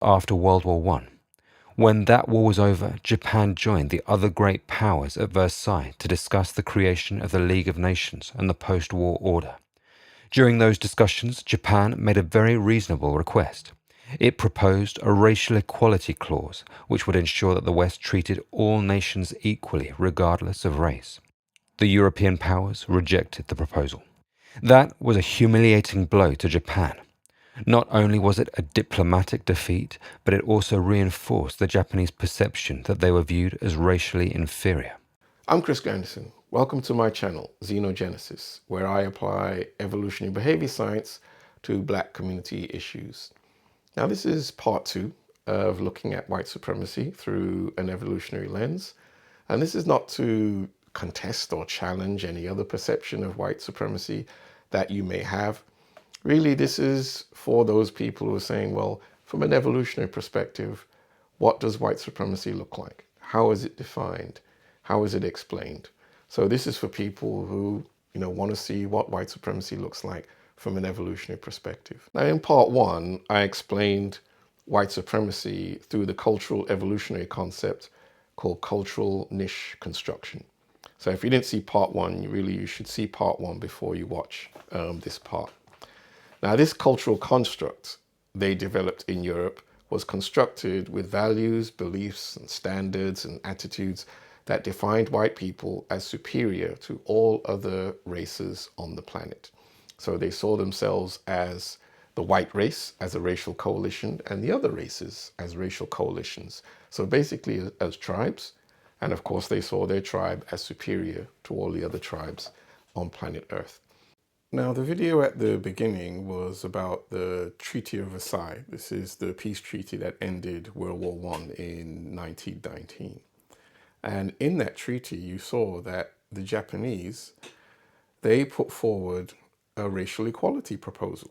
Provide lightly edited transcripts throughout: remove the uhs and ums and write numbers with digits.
after World War I. When that war was over, Japan joined the other great powers at Versailles to discuss the creation of the League of Nations and the post-war order. During those discussions, Japan made a very reasonable request. It proposed a racial equality clause, which would ensure that the West treated all nations equally, regardless of race. The European powers rejected the proposal. That was a humiliating blow to Japan. Not only was it a diplomatic defeat, but it also reinforced the Japanese perception that they were viewed as racially inferior. I'm Chris Anderson. Welcome to my channel, Xenogenesis, where I apply evolutionary behavior science to Black community issues. Now, this is part 2 of looking at white supremacy through an evolutionary lens. And this is not to contest or challenge any other perception of white supremacy that you may have. Really, this is for those people who are saying, well, from an evolutionary perspective, what does white supremacy look like? How is it defined? How is it explained? So this is for people who, want to see what white supremacy looks like from an evolutionary perspective. Now, in part 1, I explained white supremacy through the cultural evolutionary concept called cultural niche construction. So if you didn't see part 1, you should see part 1 before you watch this part. Now, this cultural construct they developed in Europe was constructed with values, beliefs, and standards and attitudes that defined white people as superior to all other races on the planet. So they saw themselves as the white race as a racial coalition and the other races as racial coalitions. So basically as tribes. And of course, they saw their tribe as superior to all the other tribes on planet Earth. Now, the video at the beginning was about the Treaty of Versailles. This is the peace treaty that ended World War I in 1919. And in that treaty, you saw that the Japanese, they put forward a racial equality proposal,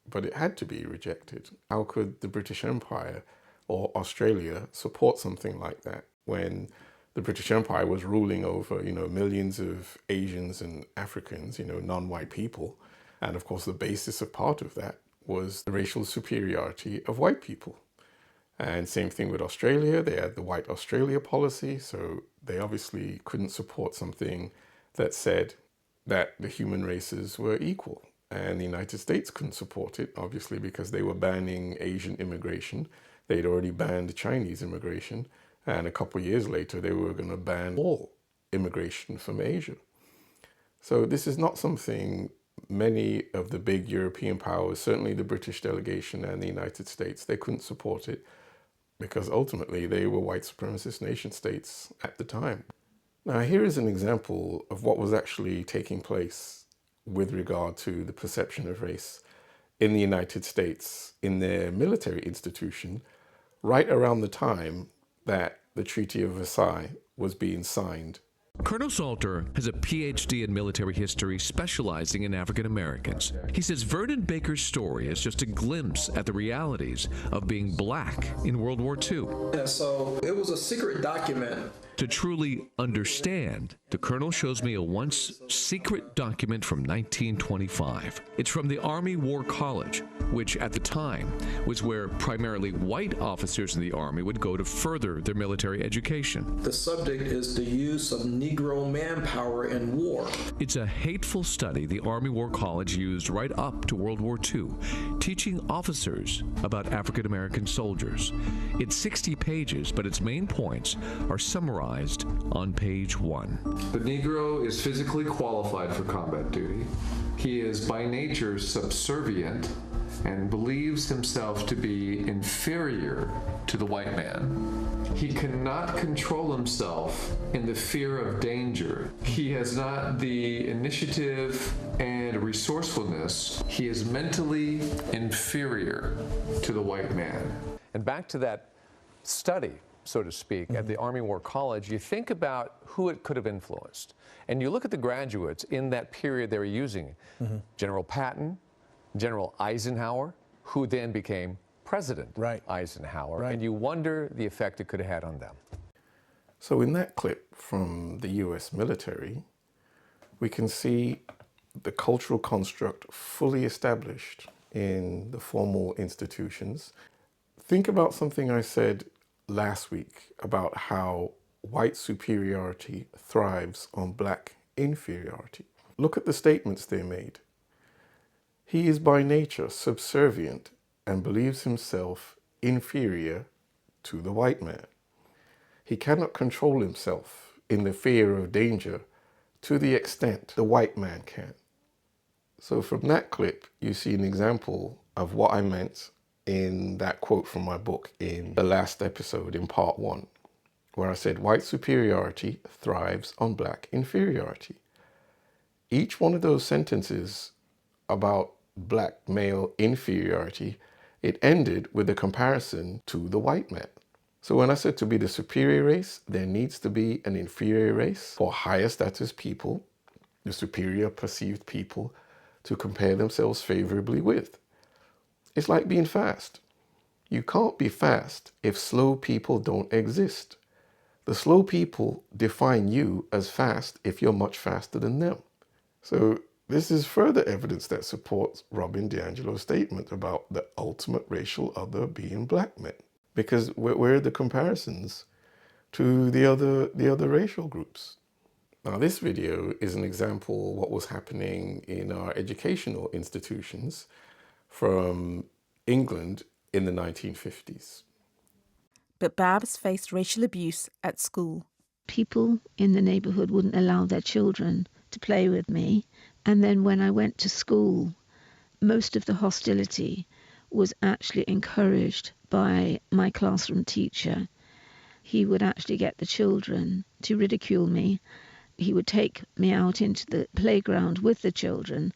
but it had to be rejected. How could the British Empire or Australia support something like that when the British Empire was ruling over, millions of Asians and Africans, non-white people. And of course, the basis of part of that was the racial superiority of white people. And same thing with Australia. They had the White Australia policy. So they obviously couldn't support something that said that the human races were equal. And the United States couldn't support it, obviously, because they were banning Asian immigration. They'd already banned Chinese immigration. And a couple of years later, they were going to ban all immigration from Asia. So this is not something many of the big European powers, certainly the British delegation and the United States, they couldn't support it because ultimately they were white supremacist nation states at the time. Now, here is an example of what was actually taking place with regard to the perception of race in the United States in their military institution right around the time that the Treaty of Versailles was being signed. Colonel Salter has a PhD in military history specializing in African Americans. He says Vernon Baker's story is just a glimpse at the realities of being black in World War II. And so it was a secret document. To truly understand, the Colonel shows me a once secret document from 1925. It's from the Army War College, which at the time was where primarily white officers in the Army would go to further their military education. The subject is the use of Negro manpower in war. It's a hateful study the Army War College used right up to World War II, teaching officers about African American soldiers. It's 60 pages, but its main points are summarized on page 1. The Negro is physically qualified for combat duty. He is by nature subservient and believes himself to be inferior to the white man. He cannot control himself in the fear of danger. He has not the initiative and resourcefulness. He is mentally inferior to the white man. And back to that study, so to speak, at the Army War College, you think about who it could have influenced. And you look at the graduates in that period they were using. General Patton, General Eisenhower, who then became President Eisenhower. And you wonder the effect it could have had on them. So in that clip from the US military, we can see the cultural construct fully established in the formal institutions Think about something I said last week about how white superiority thrives on black inferiority. Look at the statements they made. He is by nature subservient and believes himself inferior to the white man. He cannot control himself in the fear of danger to the extent the white man can. So from that clip, you see an example of what I meant in that quote from my book in the last episode in part 1, where I said white superiority thrives on black inferiority. Each one of those sentences about black male inferiority, it ended with a comparison to the white man. So when I said to be the superior race, there needs to be an inferior race for higher status people, the superior perceived people, to compare themselves favorably with. It's like being fast. You can't be fast if slow people don't exist. The slow people define you as fast if you're much faster than them. So this is further evidence that supports Robin DiAngelo's statement about the ultimate racial other being black men. Because where are the comparisons to the other racial groups? Now this video is an example of what was happening in our educational institutions from England in the 1950s. But Babs faced racial abuse at school. People in the neighbourhood wouldn't allow their children to play with me. And then when I went to school, most of the hostility was actually encouraged by my classroom teacher. He would actually get the children to ridicule me. He would take me out into the playground with the children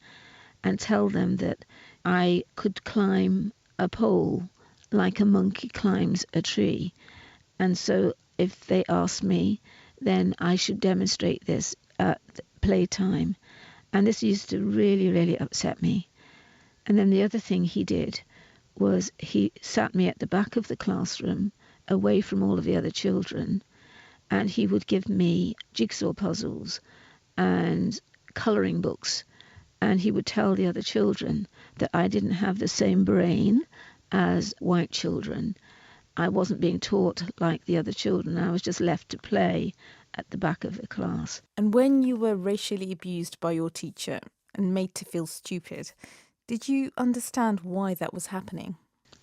and tell them that I could climb a pole like a monkey climbs a tree. And so if they asked me, then I should demonstrate this at playtime. And this used to really, really upset me. And then the other thing he did was he sat me at the back of the classroom, away from all of the other children, and he would give me jigsaw puzzles and colouring books. And he would tell the other children that I didn't have the same brain as white children. I wasn't being taught like the other children. I was just left to play at the back of the class. And when you were racially abused by your teacher and made to feel stupid, did you understand why that was happening?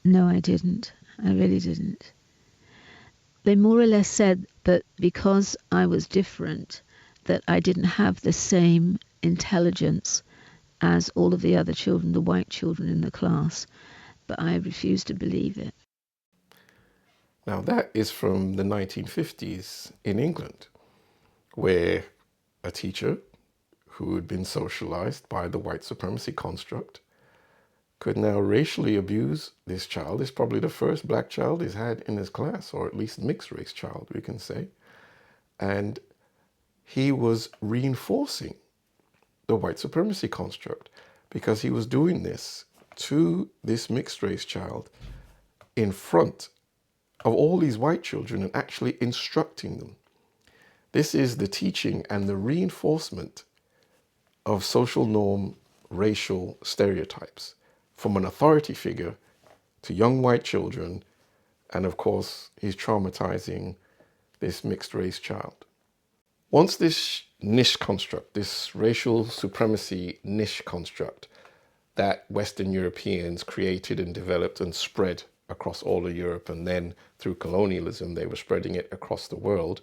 No, I didn't. I really didn't. They more or less said that because I was different, that I didn't have the same intelligence as all of the other children, the white children in the class. But I refused to believe it. Now that is from the 1950s in England, where a teacher who had been socialized by the white supremacy construct could now racially abuse this child. It's probably the first black child he's had in his class, or at least mixed race child, we can say. And he was reinforcing the white supremacy construct because he was doing this to this mixed race child in front of all these white children and actually instructing them. This is the teaching and the reinforcement of social norm racial stereotypes from an authority figure to young white children. And of course, he's traumatizing this mixed race child. Once this niche construct, this racial supremacy niche construct that Western Europeans created and developed and spread across all of Europe, and then through colonialism, they were spreading it across the world.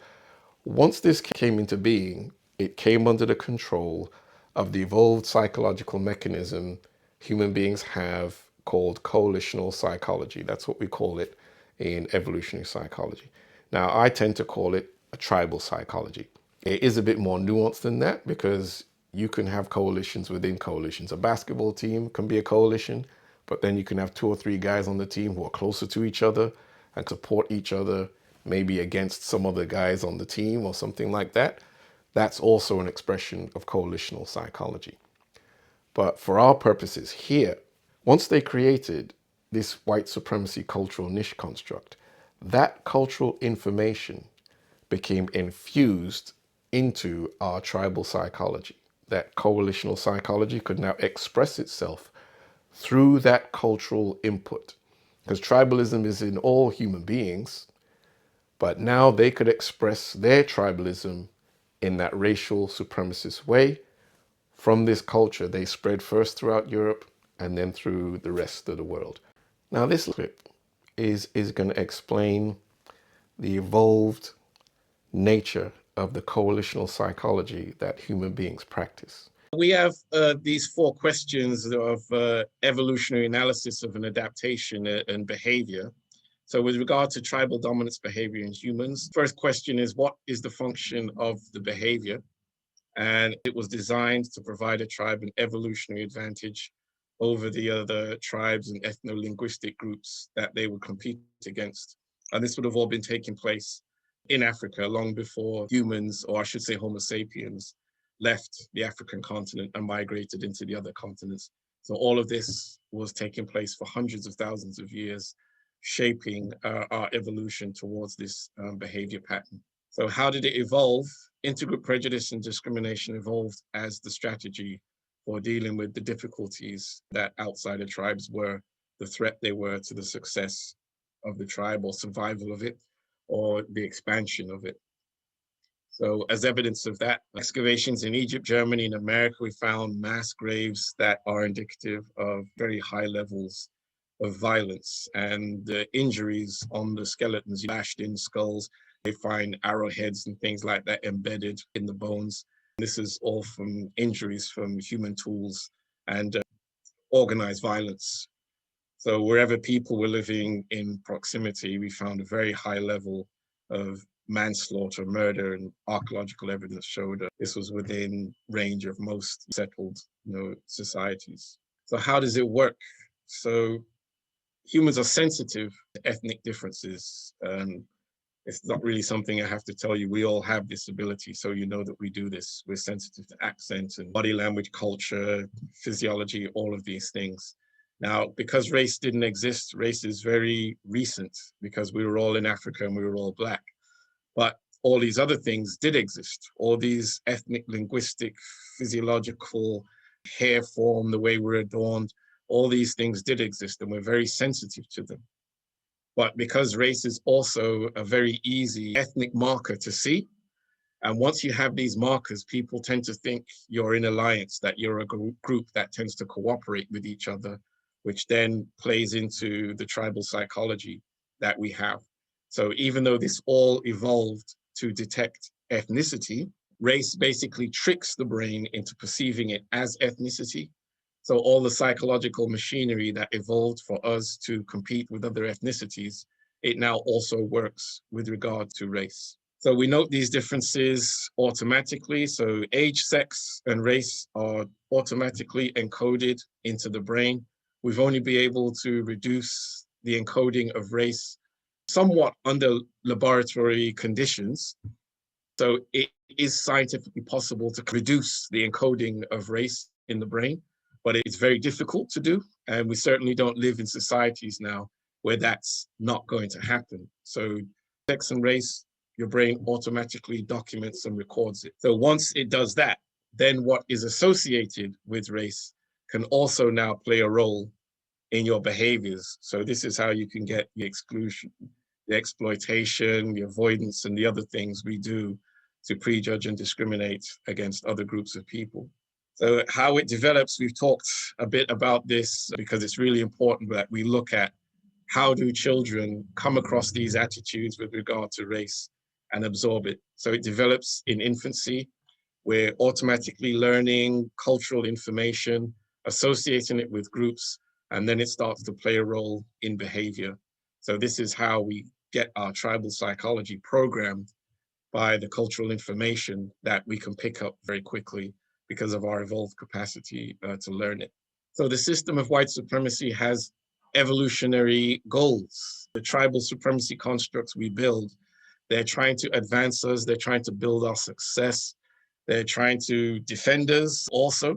Once this came into being, it came under the control of the evolved psychological mechanism human beings have called coalitional psychology. That's what we call it in evolutionary psychology. Now, I tend to call it a tribal psychology. It is a bit more nuanced than that because you can have coalitions within coalitions. A basketball team can be a coalition, but then you can have 2 or 3 guys on the team who are closer to each other and support each other, maybe against some other guys on the team or something like that. That's also an expression of coalitional psychology. But for our purposes here, once they created this white supremacy cultural niche construct, that cultural information became infused into our tribal psychology. That coalitional psychology could now express itself through that cultural input. because tribalism is in all human beings, but now they could express their tribalism in that racial supremacist way. From this culture, they spread first throughout Europe and then through the rest of the world. Now, this clip is going to explain the evolved nature of the coalitional psychology that human beings practice. We have these 4 questions of evolutionary analysis of an adaptation and behavior. So with regard to tribal dominance behavior in humans, first question is, what is the function of the behavior? And it was designed to provide a tribe an evolutionary advantage over the other tribes and ethno-linguistic groups that they would compete against. And this would have all been taking place in Africa long before humans, or I should say Homo sapiens, left the African continent and migrated into the other continents. So all of this was taking place for hundreds of thousands of years, shaping our evolution towards this behavior pattern. So how did it evolve? Intergroup prejudice and discrimination evolved as the strategy for dealing with the difficulties that outsider tribes were, the threat they were to the success of the tribe or survival of it, or the expansion of it. So as evidence of that, excavations in Egypt, Germany, and America, we found mass graves that are indicative of very high levels of violence, and the injuries on the skeletons, bashed in skulls. They find arrowheads and things like that embedded in the bones. This is all from injuries from human tools and organized violence. So wherever people were living in proximity, we found a very high level of manslaughter, murder, and archaeological evidence showed that this was within range of most settled, societies. So how does it work? So humans are sensitive to ethnic differences. It's not really something I have to tell you. We all have this ability, so you know that we do this. We're sensitive to accent and body language, culture, physiology, all of these things. Now, because race didn't exist, race is very recent because we were all in Africa and we were all Black. But all these other things did exist. All these ethnic, linguistic, physiological, hair form, the way we're adorned, all these things did exist, and we're very sensitive to them. But because race is also a very easy ethnic marker to see, and once you have these markers, people tend to think you're in alliance, that you're a group that tends to cooperate with each other, which then plays into the tribal psychology that we have. So even though this all evolved to detect ethnicity, race basically tricks the brain into perceiving it as ethnicity. So all the psychological machinery that evolved for us to compete with other ethnicities, it now also works with regard to race. So we note these differences automatically. So age, sex, and race are automatically encoded into the brain. We've only been able to reduce the encoding of race somewhat under laboratory conditions. So it is scientifically possible to reduce the encoding of race in the brain, but it's very difficult to do. And we certainly don't live in societies now where that's not going to happen. So sex and race, your brain automatically documents and records it. So once it does that, then what is associated with race can also now play a role in your behaviors. So this is how you can get the exclusion, the exploitation, the avoidance, and the other things we do to prejudge and discriminate against other groups of people. So how it develops, we've talked a bit about this because it's really important that we look at how do children come across these attitudes with regard to race and absorb it. So it develops in infancy. We're automatically learning cultural information, associating it with groups, and then it starts to play a role in behavior. So this is how we get our tribal psychology programmed by the cultural information that we can pick up very quickly because of our evolved capacity to learn it. So the system of white supremacy has evolutionary goals. The tribal supremacy constructs we build, they're trying to advance us, they're trying to build our success, they're trying to defend us also.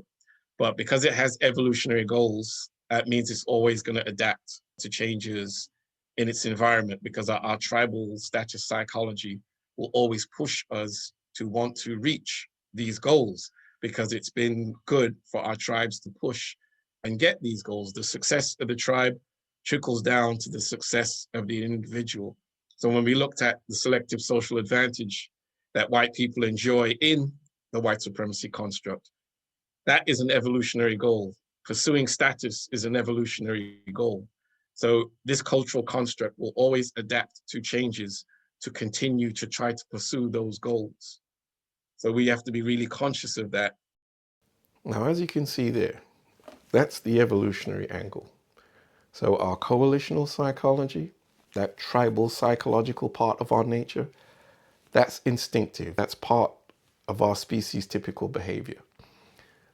But because it has evolutionary goals, that means it's always going to adapt to changes in its environment, because our tribal status psychology will always push us to want to reach these goals, because it's been good for our tribes to push and get these goals. The success of the tribe trickles down to the success of the individual. So when we looked at the selective social advantage that white people enjoy in the white supremacy construct, that is an evolutionary goal. Pursuing status is an evolutionary goal. So this cultural construct will always adapt to changes to continue to try to pursue those goals. So we have to be really conscious of that. Now, as you can see there, that's the evolutionary angle. So our coalitional psychology, that tribal psychological part of our nature, that's instinctive. That's part of our species' typical behavior.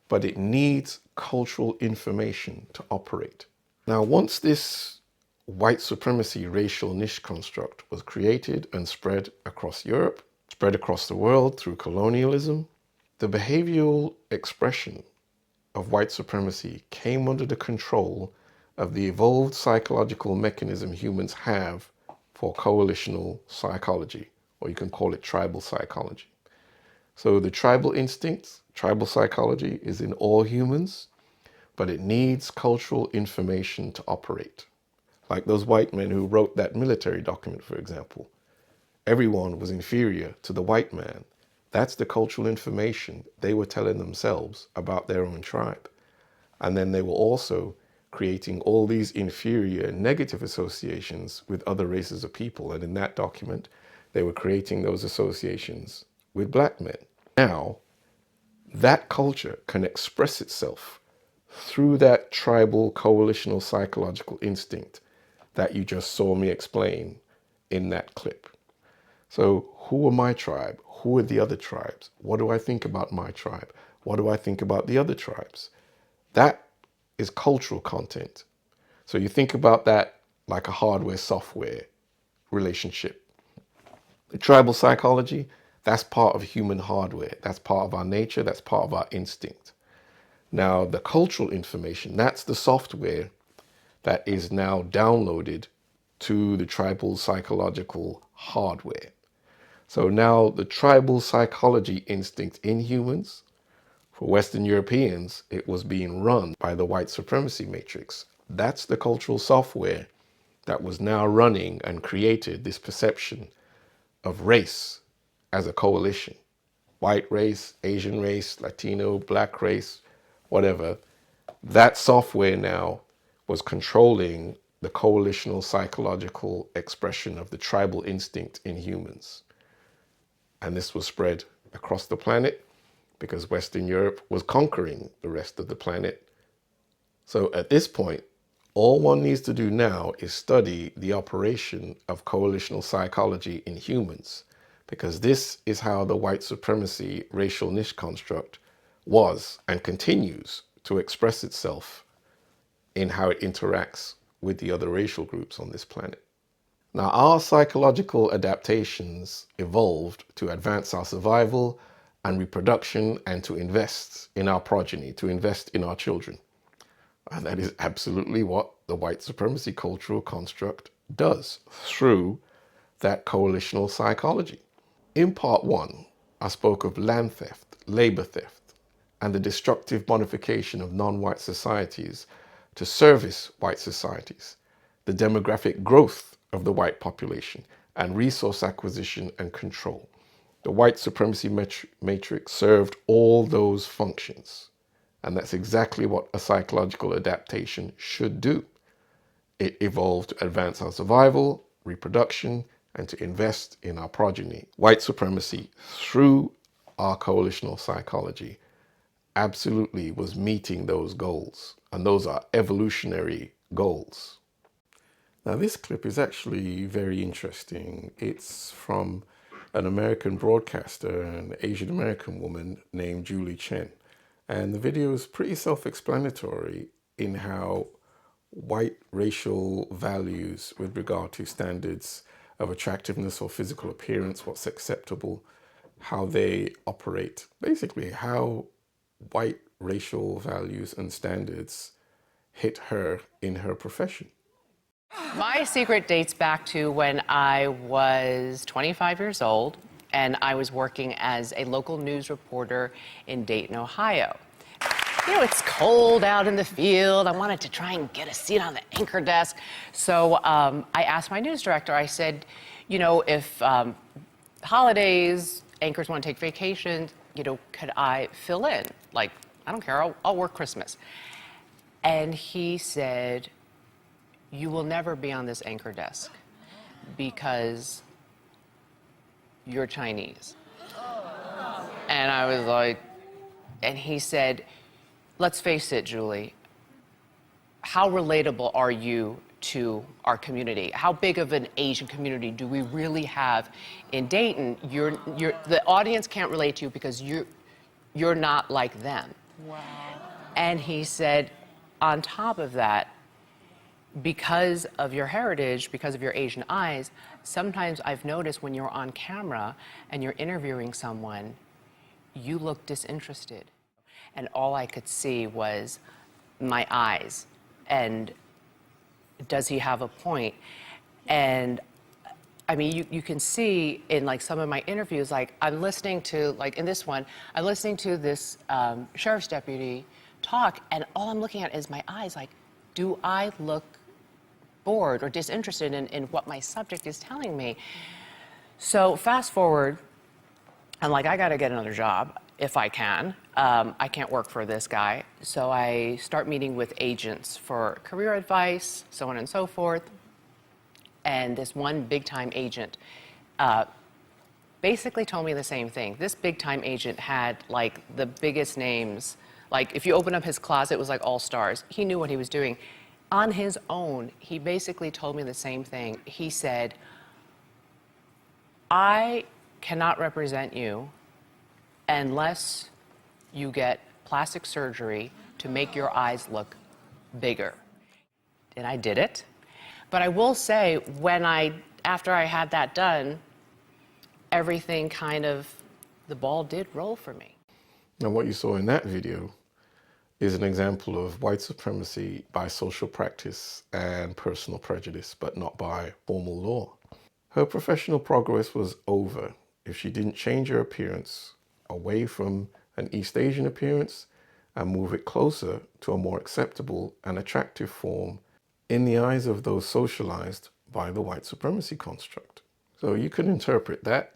But it needs cultural information to operate. Now, once this white supremacy racial niche construct was created and spread across Europe, spread across the world through colonialism, the behavioral expression of white supremacy came under the control of the evolved psychological mechanism humans have for coalitional psychology, or you can call it tribal psychology. So the tribal instincts, tribal psychology is in all humans, but it needs cultural information to operate. Like those white men who wrote that military document, for example. Everyone was inferior to the white man. That's the cultural information they were telling themselves about their own tribe. And then they were also creating all these inferior negative associations with other races of people. And in that document, they were creating those associations with black men. Now, that culture can express itself through that tribal coalitional psychological instinct that you just saw me explain in that clip. So who are my tribe? Who are the other tribes? What do I think about my tribe? What do I think about the other tribes? That is cultural content. So you think about that like a hardware-software relationship. The tribal psychology, that's part of human hardware. That's part of our nature. That's part of our instinct. Now, the cultural information, that's the software that is now downloaded to the tribal psychological hardware. So now the tribal psychology instinct in humans, for Western Europeans, it was being run by the white supremacy matrix. That's the cultural software that was now running and created this perception of race as a coalition. White race, Asian race, Latino, black race, whatever. That software now was controlling the coalitional psychological expression of the tribal instinct in humans. And this was spread across the planet because Western Europe was conquering the rest of the planet. So at this point, all one needs to do now is study the operation of coalitional psychology in humans, because this is how the white supremacy racial niche construct was and continues to express itself in how it interacts with the other racial groups on this planet. Now, our psychological adaptations evolved to advance our survival and reproduction and to invest in our progeny, to invest in our children. And that is absolutely what the white supremacy cultural construct does through that coalitional psychology. In part one, I spoke of land theft, labor theft, and the destructive modification of non-white societies to service white societies, the demographic growth of the white population, and resource acquisition and control. The white supremacy matrix served all those functions. And that's exactly what a psychological adaptation should do. It evolved to advance our survival, reproduction, and to invest in our progeny. White supremacy, through our coalitional psychology, absolutely was meeting those goals. And those are evolutionary goals. Now, this clip is actually very interesting. It's from an American broadcaster, an Asian American woman named Julie Chen. And the video is pretty self-explanatory in how white racial values with regard to standards of attractiveness or physical appearance, what's acceptable, how they operate. Basically, how white racial values and standards hit her in her profession. My secret dates back to when I was 25 years old and I was working as a local news reporter in Dayton, Ohio. you know, it's cold out in the field. I wanted to try and get a seat on the anchor desk. So I asked my news director, I said, you know, if holidays, anchors want to take vacations, you know, could I fill in? Like, I don't care, I'll work Christmas. And he said, you will never be on this anchor desk because you're Chinese. And I was like, and he said, let's face it, Julie, how relatable are you to our community? How big of an Asian community do we really have in Dayton? The audience can't relate to you because you're not like them. Wow. And he said, on top of that, because of your heritage, because of your Asian eyes, sometimes I've noticed when you're on camera and you're interviewing someone, you look disinterested. And all I could see was my eyes. And does he have a point? And I mean, you can see in like some of my interviews, like I'm listening to, like in this one, I'm listening to this sheriff's deputy talk, and all I'm looking at is my eyes, like, do I look bored or disinterested in what my subject is telling me? So fast forward, I'm like, I gotta get another job if I can. I can't work for this guy. So I start meeting with agents for career advice, so on and so forth. And this one big time agent basically told me the same thing. This big time agent had like the biggest names. Like if you open up his closet, it was like all stars. He knew what he was doing. On his own, he basically told me the same thing. He said, I cannot represent you unless you get plastic surgery to make your eyes look bigger. And I did it. But I will say, after I had that done, everything kind of, the ball did roll for me. And what you saw in that video is an example of white supremacy by social practice and personal prejudice, but not by formal law. Her professional progress was over if she didn't change her appearance away from an East Asian appearance and move it closer to a more acceptable and attractive form in the eyes of those socialized by the white supremacy construct. So you could interpret that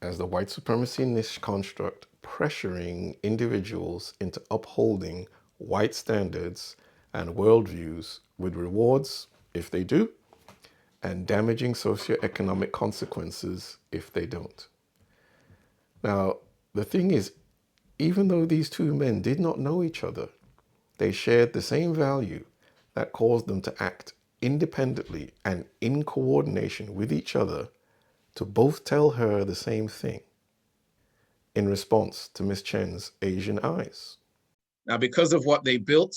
as the white supremacy niche construct pressuring individuals into upholding white standards and worldviews with rewards if they do, and damaging socioeconomic consequences if they don't. Now, the thing is, even though these two men did not know each other, they shared the same value that caused them to act independently and in coordination with each other to both tell her the same thing in response to Miss Chen's Asian eyes. Now, because of what they built,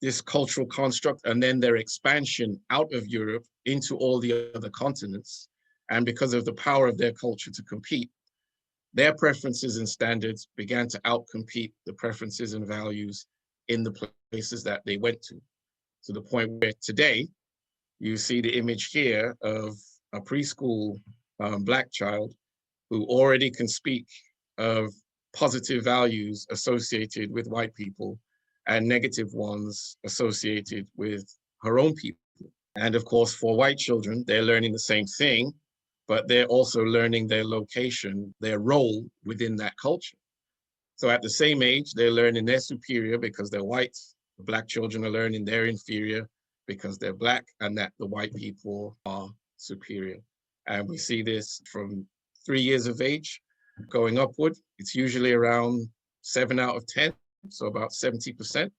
this cultural construct, and then their expansion out of Europe into all the other continents, and because of the power of their culture to compete, their preferences and standards began to outcompete the preferences and values in the places that they went to the point where today you see the image here of a preschool Black child who already can speak of positive values associated with white people and negative ones associated with her own people. And of course, for white children, they're learning the same thing, but they're also learning their location, their role within that culture. So at the same age, they're learning they're superior because they're white. The Black children are learning they're inferior because they're Black, and that the white people are superior. And we see this from 3 years of age going upward. It's usually around 7 out of 10, so about 70%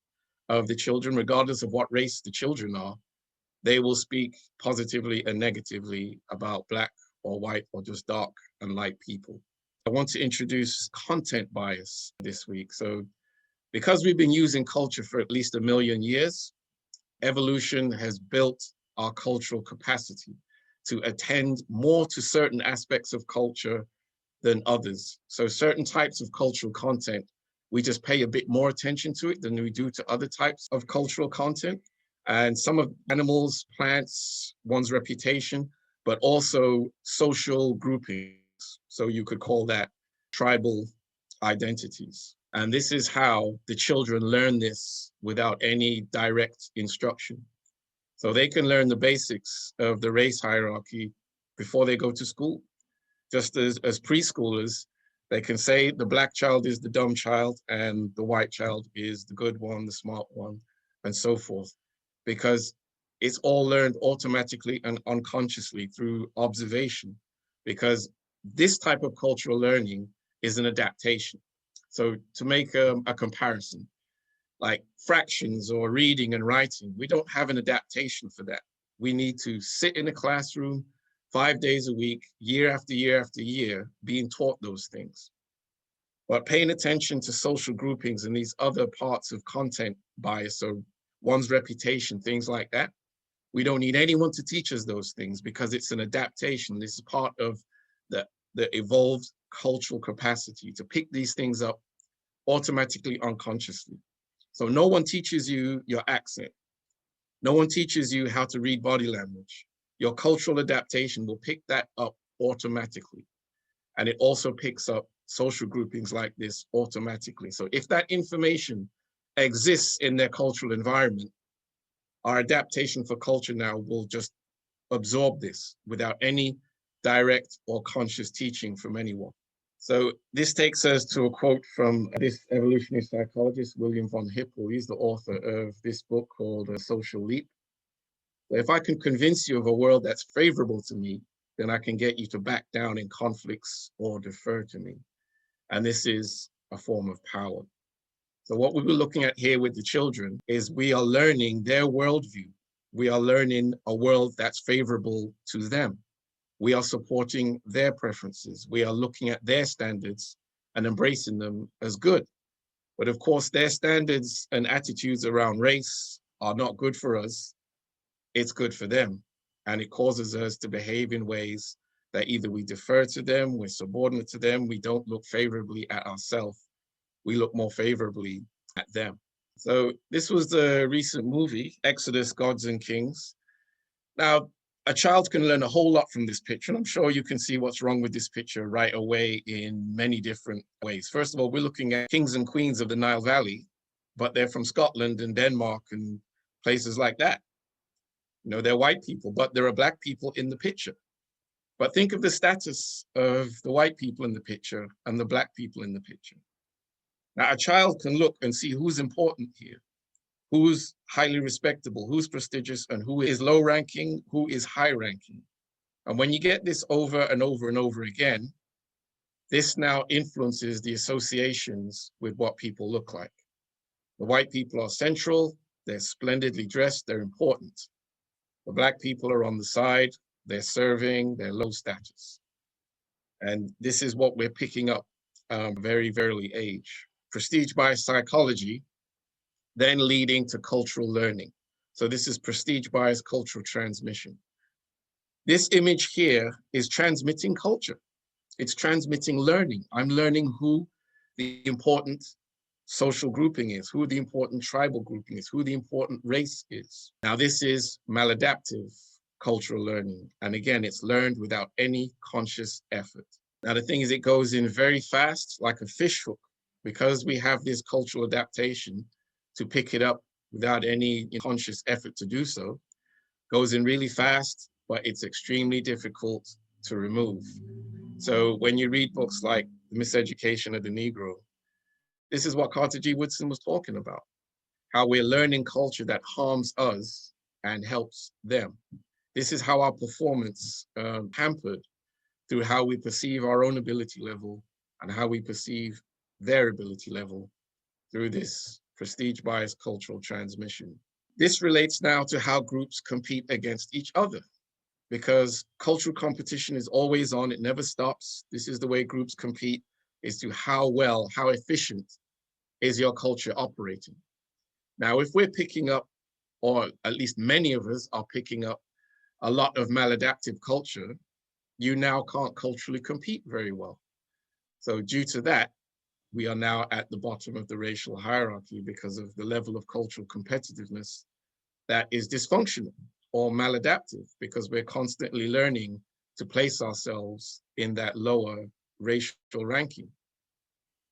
of the children, regardless of what race the children are, they will speak positively and negatively about Black or white or just dark and light people. I want to introduce content bias this week. So because we've been using culture for at least 1 million years, evolution has built our cultural capacity to attend more to certain aspects of culture than others. So certain types of cultural content, we just pay a bit more attention to it than we do to other types of cultural content. And some of animals, plants, one's reputation, but also social groupings. So you could call that tribal identities. And this is how the children learn this without any direct instruction. So they can learn the basics of the race hierarchy before they go to school. Just as preschoolers, they can say the black child is the dumb child and the white child is the good one, the smart one, and so forth, because it's all learned automatically and unconsciously through observation, because this type of cultural learning is an adaptation. So to make a comparison, like fractions or reading and writing, we don't have an adaptation for that. We need to sit in a classroom 5 days a week, year after year after year, being taught those things. But paying attention to social groupings and these other parts of content bias, so one's reputation, things like that, we don't need anyone to teach us those things because it's an adaptation. This is part of the evolved cultural capacity to pick these things up automatically, unconsciously. So no one teaches you your accent. No one teaches you how to read body language. Your cultural adaptation will pick that up automatically. And it also picks up social groupings like this automatically. So if that information exists in their cultural environment, our adaptation for culture now will just absorb this without any direct or conscious teaching from anyone. So this takes us to a quote from this evolutionary psychologist, William von Hippel. He's the author of this book called Social Leap. If I can convince you of a world that's favorable to me, then I can get you to back down in conflicts or defer to me. And this is a form of power. So what we were looking at here with the children is we are learning their worldview. We are learning a world that's favorable to them. We are supporting their preferences. We are looking at their standards and embracing them as good. But of course, their standards and attitudes around race are not good for us. It's good for them. And it causes us to behave in ways that either we defer to them, we're subordinate to them, we don't look favorably at ourselves. We look more favorably at them. So this was the recent movie, Exodus, Gods and Kings. Now, a child can learn a whole lot from this picture, and I'm sure you can see what's wrong with this picture right away in many different ways. First of all, we're looking at kings and queens of the Nile Valley, but they're from Scotland and Denmark and places like that. You know, they're white people, but there are black people in the picture. But think of the status of the white people in the picture and the black people in the picture. Now, a child can look and see who's important here, who's highly respectable, who's prestigious, and who is low ranking, who is high ranking. And when you get this over and over and over again, this now influences the associations with what people look like. The white people are central, they're splendidly dressed, they're important. The black people are on the side, they're serving, they're low status. And this is what we're picking up very, very early age. Prestige bias psychology, then leading to cultural learning. So this is prestige bias cultural transmission. This image here is transmitting culture. It's transmitting learning. I'm learning who the important social grouping is, who the important tribal grouping is, who the important race is. Now this is maladaptive cultural learning. And again, it's learned without any conscious effort. Now the thing is, it goes in very fast, like a fish hook, because we have this cultural adaptation to pick it up without any conscious effort to do so. Goes in really fast, but it's extremely difficult to remove. So when you read books like The Miseducation of the Negro, this is what Carter G. Woodson was talking about, how we're learning culture that harms us and helps them. This is how our performance hampered through how we perceive our own ability level and how we perceive their ability level through this prestige bias cultural transmission. This relates now to how groups compete against each other, because cultural competition is always on, it never stops. This is the way groups compete, is to how well, how efficient is your culture operating. Now, if we're picking up, or at least many of us are picking up a lot of maladaptive culture, you now can't culturally compete very well. So due to that, we are now at the bottom of the racial hierarchy because of the level of cultural competitiveness that is dysfunctional or maladaptive, because we're constantly learning to place ourselves in that lower racial ranking.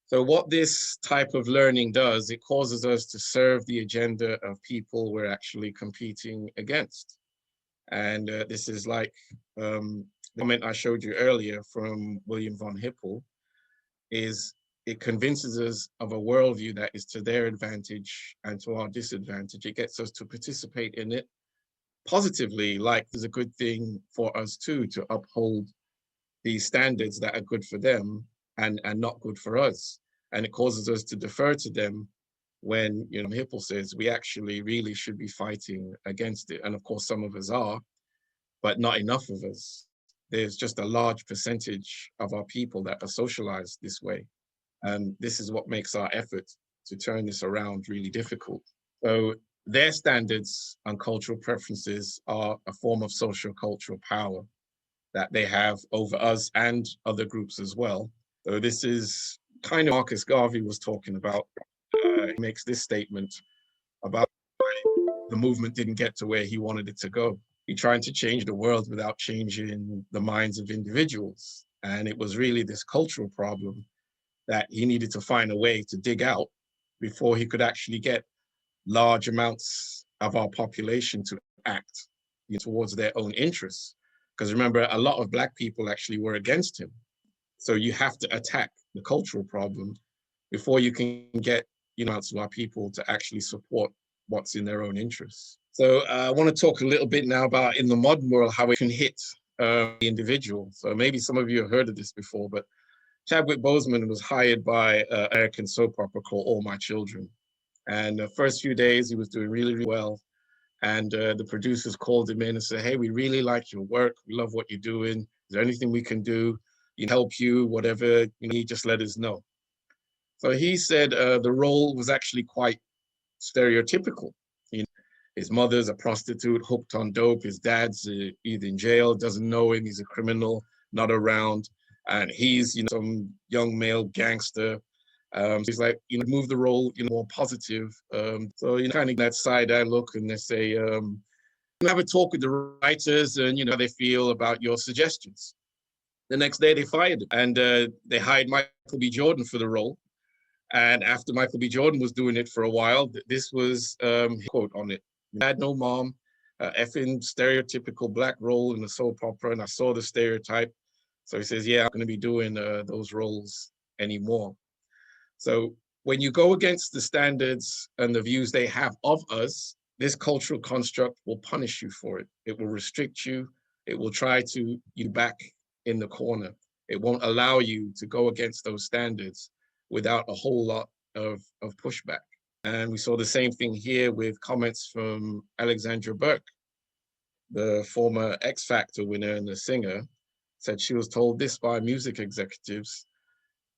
So what this type of learning does, it causes us to serve the agenda of people we're actually competing against. And this is like the comment I showed you earlier from William von Hippel, is it convinces us of a worldview that is to their advantage and to our disadvantage. It gets us to participate in it positively, like there's a good thing for us too, to uphold these standards that are good for them and not good for us. And it causes us to defer to them when, Hippel says we actually really should be fighting against it. And of course, some of us are, but not enough of us. There's just a large percentage of our people that are socialized this way. And this is what makes our effort to turn this around really difficult. So their standards and cultural preferences are a form of social cultural power that they have over us and other groups as well. So this is kind of Marcus Garvey was talking about. He makes this statement about why the movement didn't get to where he wanted it to go. He tried to change the world without changing the minds of individuals. And it was really this cultural problem that he needed to find a way to dig out before he could actually get large amounts of our population to act towards their own interests. Because remember, a lot of Black people actually were against him. So you have to attack the cultural problem before you can get amounts of our people to actually support what's in their own interests. So I want to talk a little bit now about in the modern world how we can hit the individual. So maybe some of you have heard of this before, but Chadwick Boseman was hired by an American soap opera called All My Children. And the first few days he was doing really, really well. And the producers called him in and said, hey, we really like your work. We love what you're doing. Is there anything we can do? Help you, whatever you need, just let us know. So he said the role was actually quite stereotypical. His mother's a prostitute, hooked on dope. His dad's either in jail, doesn't know him. He's a criminal, not around. And he's, some young male gangster. He's like, move the role, more positive. So, kind of that side-eye look, and they say, have a talk with the writers and, how they feel about your suggestions. The next day they fired him, and they hired Michael B. Jordan for the role. And after Michael B. Jordan was doing it for a while, this was his quote on it. "You had no mom, effing stereotypical Black role in a soap opera, and I saw the stereotype. So he says, yeah, I'm going to be doing those roles anymore." So when you go against the standards and the views they have of us, this cultural construct will punish you for it. It will restrict you. It will try to you back in the corner. It won't allow you to go against those standards without a whole lot of pushback. And we saw the same thing here with comments from Alexandra Burke, the former X Factor winner and the singer, said she was told this by music executives: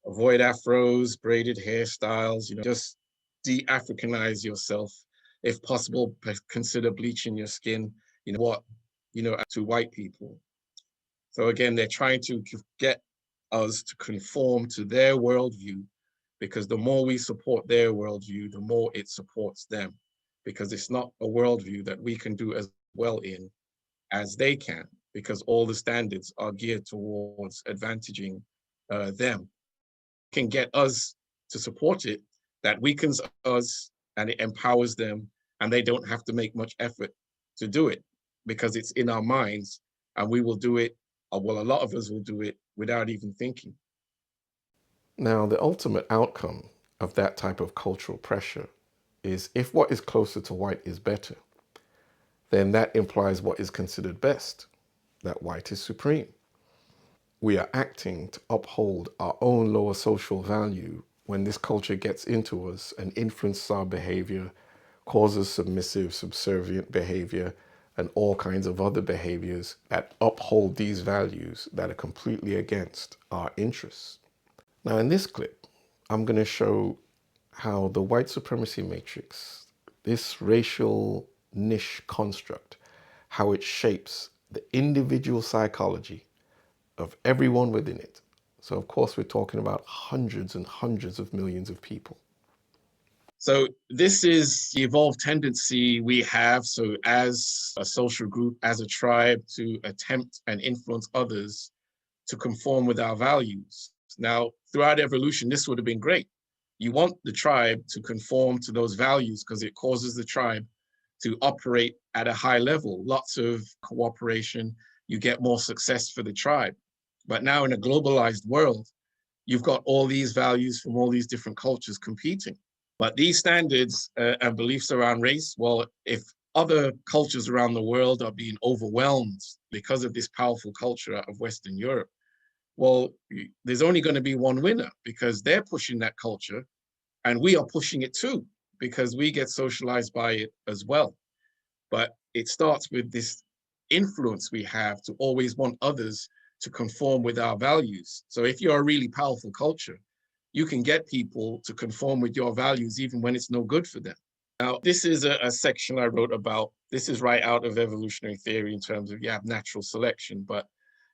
avoid afros, braided hairstyles, just de-Africanize yourself. If possible, consider bleaching your skin, to white people. So again, they're trying to get us to conform to their worldview, because the more we support their worldview, the more it supports them, because it's not a worldview that we can do as well in as they can, because all the standards are geared towards advantaging them. Can get us to support it, that weakens us and it empowers them, and they don't have to make much effort to do it, because it's in our minds, and we will do it, or well, a lot of us will do it without even thinking. Now, the ultimate outcome of that type of cultural pressure is, if what is closer to white is better, then that implies what is considered best, that white is supreme. We are acting to uphold our own lower social value when this culture gets into us and influences our behavior, causes submissive, subservient behavior, and all kinds of other behaviors that uphold these values that are completely against our interests. Now, in this clip, I'm going to show how the white supremacy matrix, this racial niche construct, how it shapes the individual psychology of everyone within it. So, of course, we're talking about hundreds and hundreds of millions of people. So this is the evolved tendency we have, so as a social group, as a tribe, to attempt and influence others to conform with our values. Now, throughout evolution, this would have been great. You want the tribe to conform to those values because it causes the tribe to operate at a high level, lots of cooperation, you get more success for the tribe. But now in a globalized world, you've got all these values from all these different cultures competing. But these standards and beliefs around race, well, if other cultures around the world are being overwhelmed because of this powerful culture of Western Europe, well, there's only going to be one winner because they're pushing that culture and we are pushing it too because we get socialized by it as well. But it starts with this influence we have to always want others to conform with our values. So if you're a really powerful culture, you can get people to conform with your values even when it's no good for them. Now, this is a section I wrote about. This is right out of evolutionary theory in terms of you have natural selection, but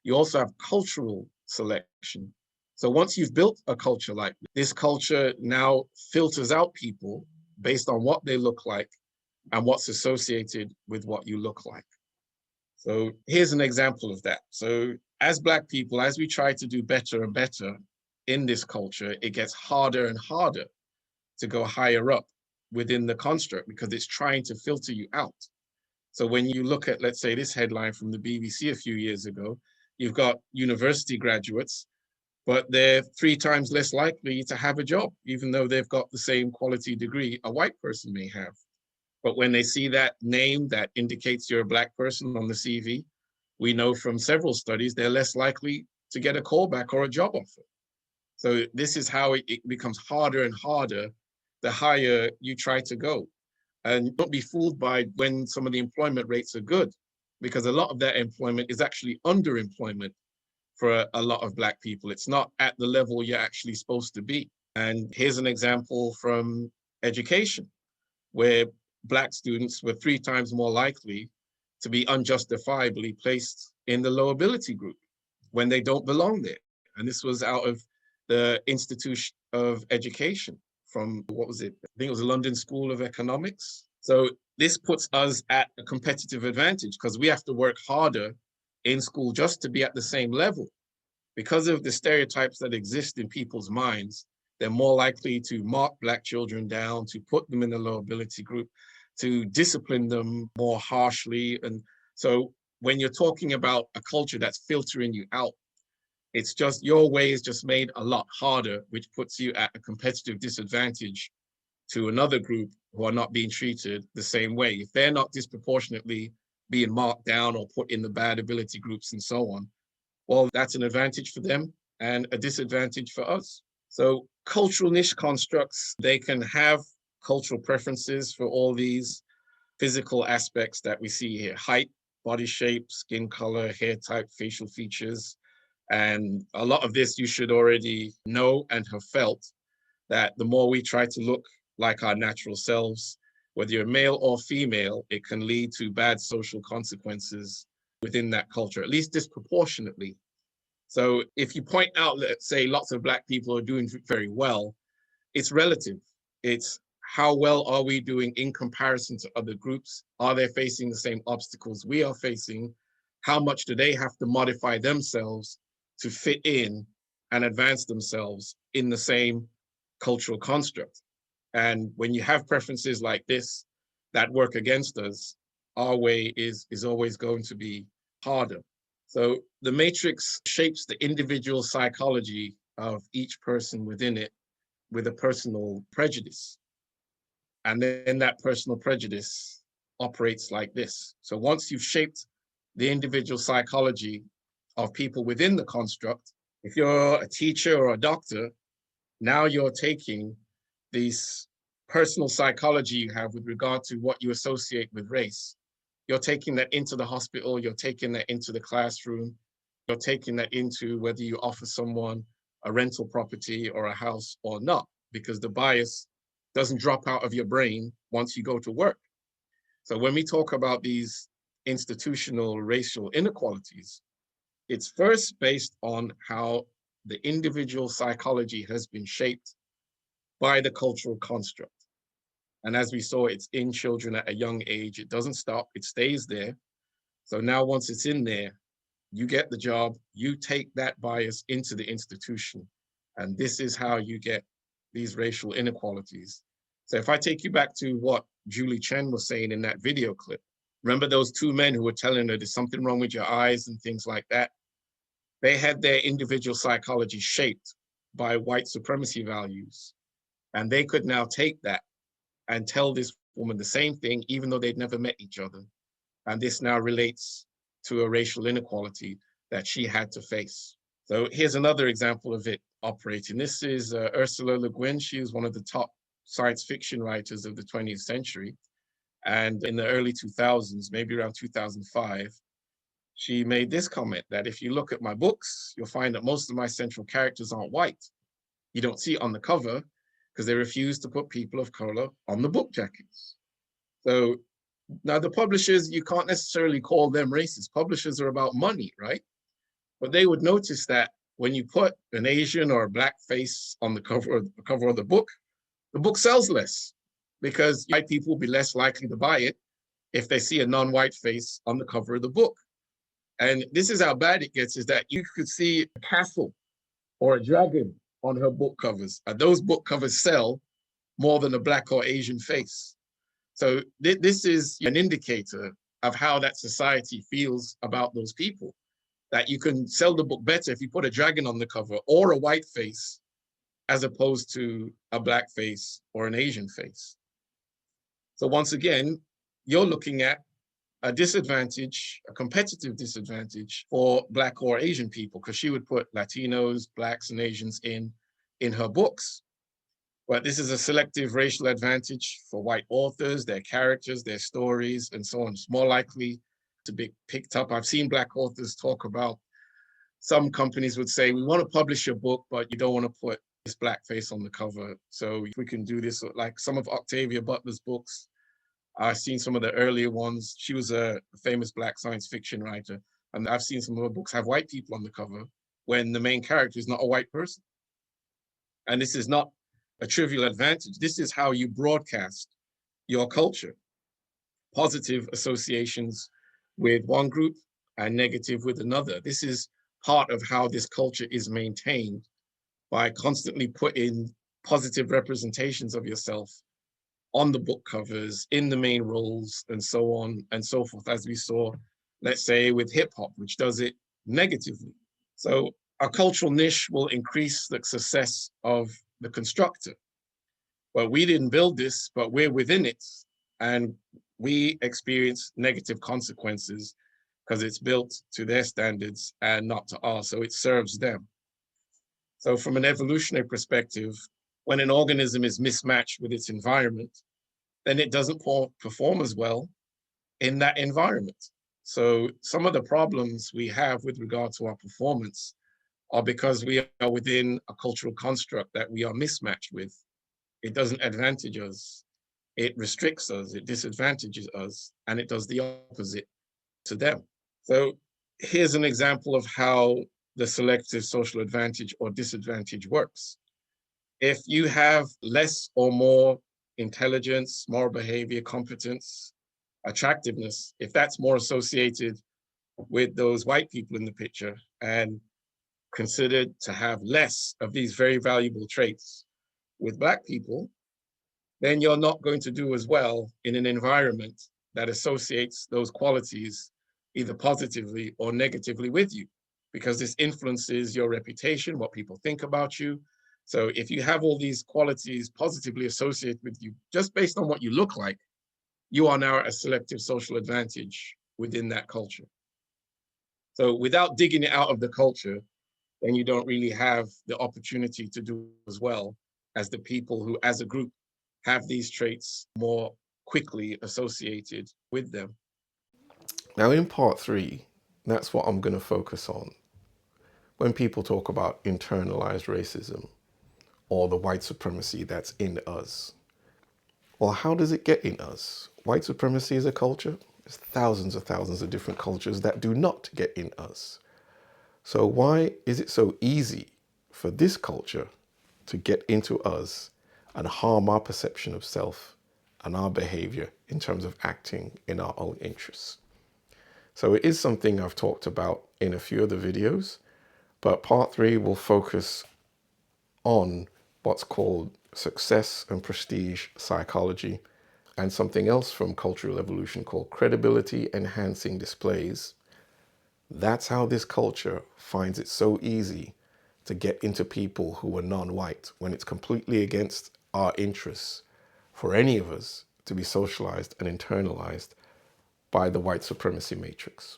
you also have cultural selection. So once you've built a culture like this culture now filters out people based on what they look like and what's associated with what you look like. So here's an example of that. So as Black people, as we try to do better and better in this culture, it gets harder and harder to go higher up within the construct because it's trying to filter you out. So when you look at, let's say, this headline from the BBC a few years ago, you've got university graduates, but they're 3 times less likely to have a job, even though they've got the same quality degree a white person may have. But when they see that name that indicates you're a Black person on the CV, we know from several studies, they're less likely to get a callback or a job offer. So this is how it becomes harder and harder the higher you try to go. And don't be fooled by when some of the employment rates are good, because a lot of that employment is actually underemployment for a lot of Black people. It's not at the level you're actually supposed to be. And here's an example from education, where Black students were 3 times more likely to be unjustifiably placed in the low ability group when they don't belong there. And this was out of the Institution of Education from, what was it? I think it was the London School of Economics. So this puts us at a competitive advantage because we have to work harder in school just to be at the same level. Because of the stereotypes that exist in people's minds, they're more likely to mark Black children down, to put them in the low ability group, to discipline them more harshly. And so when you're talking about a culture that's filtering you out, it's just your way is just made a lot harder, which puts you at a competitive disadvantage to another group who are not being treated the same way. If they're not disproportionately being marked down or put in the bad ability groups and so on, well, that's an advantage for them and a disadvantage for us. So cultural niche constructs, they can have cultural preferences for all these physical aspects that we see here: height, body shape, skin color, hair type, facial features. And a lot of this you should already know and have felt, that the more we try to look like our natural selves, whether you're male or female, it can lead to bad social consequences within that culture, at least disproportionately. So if you point out, let's say, lots of Black people are doing very well, it's relative. It's how well are we doing in comparison to other groups? Are they facing the same obstacles we are facing? How much do they have to modify themselves to fit in and advance themselves in the same cultural construct? And when you have preferences like this that work against us, our way is always going to be harder. So the matrix shapes the individual psychology of each person within it with a personal prejudice. And then that personal prejudice operates like this. So once you've shaped the individual psychology of people within the construct, if you're a teacher or a doctor, now you're taking this personal psychology you have with regard to what you associate with race. You're taking that into the hospital, you're taking that into the classroom, you're taking that into whether you offer someone a rental property or a house or not, because the bias doesn't drop out of your brain once you go to work. So when we talk about these institutional racial inequalities, it's first based on how the individual psychology has been shaped by the cultural construct. And as we saw, it's in children at a young age. It doesn't stop, it stays there. So now once it's in there, you get the job, you take that bias into the institution, And this is how you get these racial inequalities. So if I take you back to what Julie Chen was saying in that video clip, remember those two men who were telling her there's something wrong with your eyes and things like that? They had their individual psychology shaped by white supremacy values. And they could now take that and tell this woman the same thing, even though they'd never met each other. And this now relates to a racial inequality that she had to face. So here's another example of it operating. This is Ursula Le Guin. She is one of the top science fiction writers of the 20th century. And in the early 2000s, maybe around 2005, she made this comment that if you look at my books, you'll find that most of my central characters aren't white. You don't see it on the cover because they refuse to put people of color on the book jackets. So now the publishers, you can't necessarily call them racist. Publishers are about money, right? But they would notice that when you put an Asian or a black face on the cover of the book sells less because white people will be less likely to buy it if they see a non-white face on the cover of the book. And this is how bad it gets, is that you could see a castle or a dragon on her book covers, and those book covers sell more than a black or Asian face. So this is an indicator of how that society feels about those people, that you can sell the book better if you put a dragon on the cover or a white face as opposed to a black face or an Asian face. So once again, you're looking at a disadvantage, a competitive disadvantage for black or Asian people, because she would put Latinos, blacks, and Asians in her books. But this is a selective racial advantage for white authors, their characters, their stories, and so on. It's more likely to be picked up. I've seen black authors talk about, some companies would say, we want to publish your book, but you don't want to put this black face on the cover. So if we can do this, like some of Octavia Butler's books, I've seen some of the earlier ones. She was a famous black science fiction writer. And I've seen some of her books have white people on the cover when the main character is not a white person. And this is not a trivial advantage. This is how you broadcast your culture. Positive associations with one group and negative with another. This is part of how this culture is maintained, by constantly putting positive representations of yourself on the book covers, in the main roles, and so on and so forth, as we saw, let's say, with hip hop, which does it negatively. So our cultural niche will increase the success of the constructor. Well, we didn't build this, but we're within it, and we experience negative consequences because it's built to their standards and not to ours, so it serves them. So from an evolutionary perspective, when an organism is mismatched with its environment, then it doesn't perform as well in that environment. So some of the problems we have with regard to our performance are because we are within a cultural construct that we are mismatched with. It doesn't advantage us, it restricts us, it disadvantages us, and it does the opposite to them. So here's an example of how the selective social advantage or disadvantage works. If you have less or more intelligence, moral behavior, competence, attractiveness, if that's more associated with those white people in the picture and considered to have less of these very valuable traits with black people, then you're not going to do as well in an environment that associates those qualities either positively or negatively with you, because this influences your reputation, what people think about you. So if you have all these qualities positively associated with you, just based on what you look like, you are now a selective social advantage within that culture. So without digging it out of the culture, then you don't really have the opportunity to do as well as the people who, as a group, have these traits more quickly associated with them. Now in part 3, that's what I'm going to focus on. When people talk about internalized racism or the white supremacy that's in us, well, how does it get in us? White supremacy is a culture. There's thousands of different cultures that do not get in us. So why is it so easy for this culture to get into us and harm our perception of self and our behavior in terms of acting in our own interests? So it is something I've talked about in a few of the videos, but part 3 will focus on what's called success and prestige psychology, and something else from cultural evolution called credibility enhancing displays. That's how this culture finds it so easy to get into people who are non-white, when it's completely against our interests for any of us to be socialized and internalized by the white supremacy matrix.